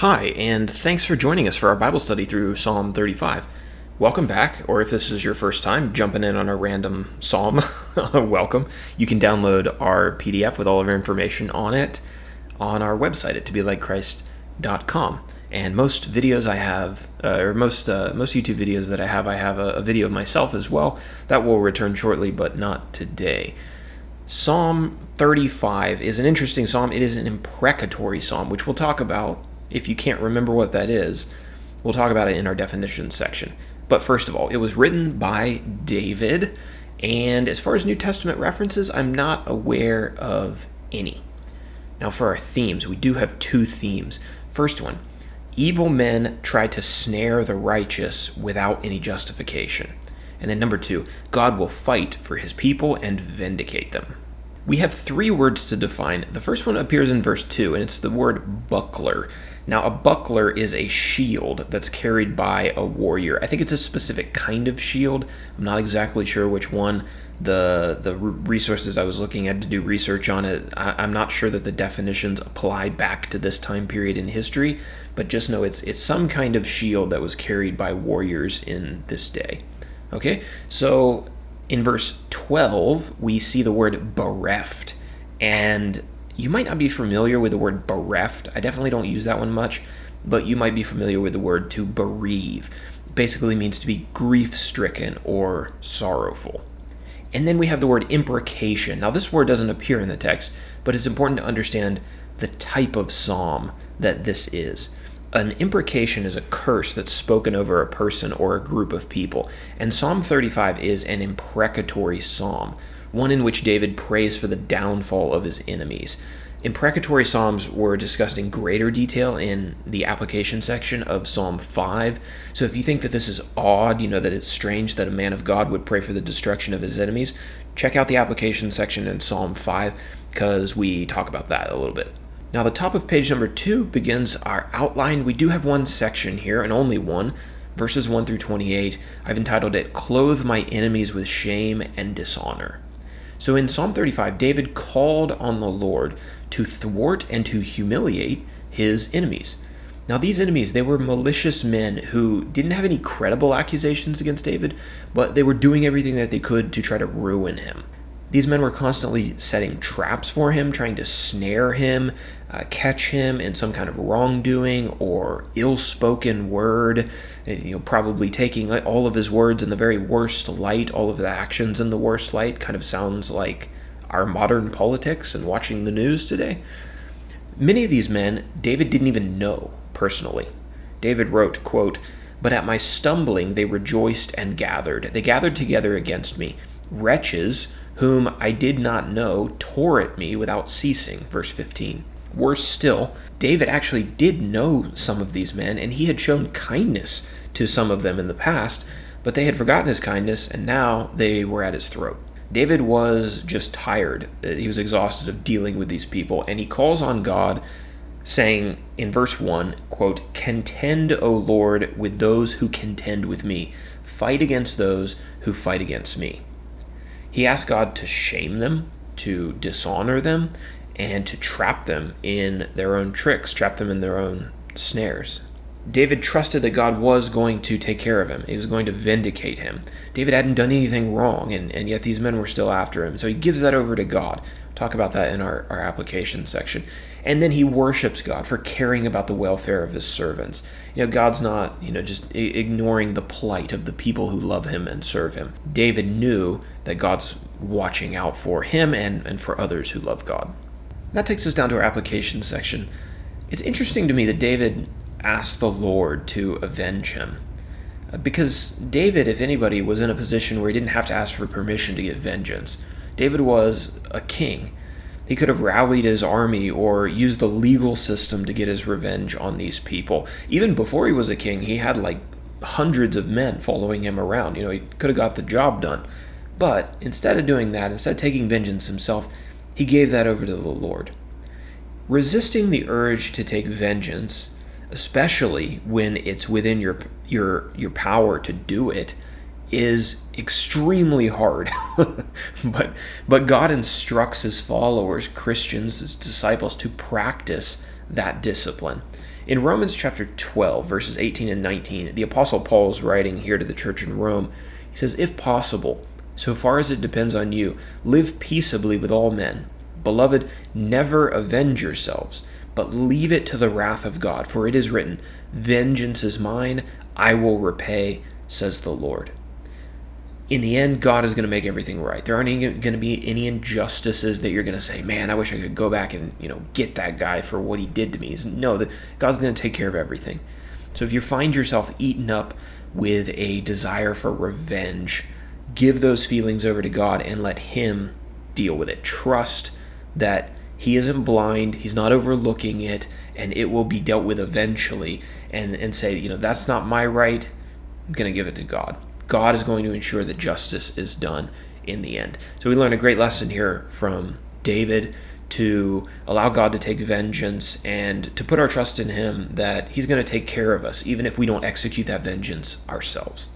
Hi, and thanks for joining us for our Bible study through Psalm 35. Welcome back, or if this is your first time jumping in on a random psalm, welcome. You can download our PDF with all of our information on it on our website at tobelikechrist.com. And most videos I have, most YouTube videos that I have a video of myself as well. That will return shortly, but not today. Psalm 35 is an interesting psalm. It is an imprecatory psalm, which we'll talk about. If you can't remember what that is, we'll talk about it in our definition section. But first of all, it was written by David, and as far as New Testament references, I'm not aware of any. Now for our themes, we do have two themes. First one, evil men try to snare the righteous without any justification. And then number two, God will fight for his people and vindicate them. We have three words to define. The first one appears in verse 2, and it's the word buckler. Now, a buckler is a shield that's carried by a warrior. I think it's a specific kind of shield. I'm not exactly sure which one. The resources I was looking at to do research on it, I'm not sure that the definitions apply back to this time period in history, but just know it's some kind of shield that was carried by warriors in this day. Okay, so in verse 12, we see the word bereft, and you might not be familiar with the word bereft. I definitely don't use that one much, but you might be familiar with the word to bereave. It basically means to be grief-stricken or sorrowful. And then we have the word imprecation. Now, this word doesn't appear in the text, but it's important to understand the type of psalm that this is. An imprecation is a curse that's spoken over a person or a group of people, and Psalm 35 is an imprecatory psalm, one in which David prays for the downfall of his enemies. Imprecatory psalms were discussed in greater detail in the application section of Psalm 5, so if you think that this is odd, that it's strange that a man of God would pray for the destruction of his enemies, check out the application section in Psalm 5, because we talk about that a little bit. Now, the top of page number 2 begins our outline. We do have one section here, and only one, verses 1 through 28. I've entitled it, Clothe My Enemies with Shame and Dishonor. So in Psalm 35, David called on the Lord to thwart and to humiliate his enemies. Now, these enemies, they were malicious men who didn't have any credible accusations against David, but they were doing everything that they could to try to ruin him. These men were constantly setting traps for him, trying to snare him, catch him in some kind of wrongdoing or ill-spoken word, probably taking all of his words in the very worst light, all of the actions in the worst light. Kind of sounds like our modern politics and watching the news today. Many of these men, David didn't even know personally. David wrote, quote, "But at my stumbling they rejoiced and gathered. They gathered together against me. Wretches whom I did not know tore at me without ceasing." Verse 15. Worse still, David actually did know some of these men, and he had shown kindness to some of them in the past, but they had forgotten his kindness, and now they were at his throat. David was just tired. He was exhausted of dealing with these people, and he calls on God, saying in verse 1, quote, "Contend, O Lord, with those who contend with me. Fight against those who fight against me." He asked God to shame them, to dishonor them, and to trap them in their own tricks, trap them in their own snares. David trusted that God was going to take care of him. He was going to vindicate him. David hadn't done anything wrong, and yet these men were still after him. So he gives that over to God. We'll talk about that in our application section. And then he worships God for caring about the welfare of his servants. God's not, just ignoring the plight of the people who love him and serve him. David knew that God's watching out for him and for others who love God. That takes us down to our application section. It's interesting to me that David asked the Lord to avenge him. Because David, if anybody, was in a position where he didn't have to ask for permission to get vengeance. David was a king. He could have rallied his army or used the legal system to get his revenge on these people. Even before he was a king, he had hundreds of men following him around. He could have got the job done. But instead of doing that, instead of taking vengeance himself, he gave that over to the Lord. Resisting the urge to take vengeance, especially when it's within your power to do it, is extremely hard. but God instructs his followers, Christians, his disciples, to practice that discipline. In Romans chapter 12, verses 18 and 19, the Apostle Paul is writing here to the church in Rome. He says, "If possible, so far as it depends on you, live peaceably with all men. Beloved, never avenge yourselves, but leave it to the wrath of God. For it is written, 'Vengeance is mine, I will repay, says the Lord.'" In the end, God is going to make everything right. There aren't going to be any injustices that you're going to say, "Man, I wish I could go back and get that guy for what he did to me." No, God's going to take care of everything. So if you find yourself eaten up with a desire for revenge, give those feelings over to God and let Him deal with it. Trust that He isn't blind, He's not overlooking it, and it will be dealt with eventually. And say, that's not my right, I'm going to give it to God. God is going to ensure that justice is done in the end. So we learn a great lesson here from David to allow God to take vengeance and to put our trust in Him that He's going to take care of us, even if we don't execute that vengeance ourselves.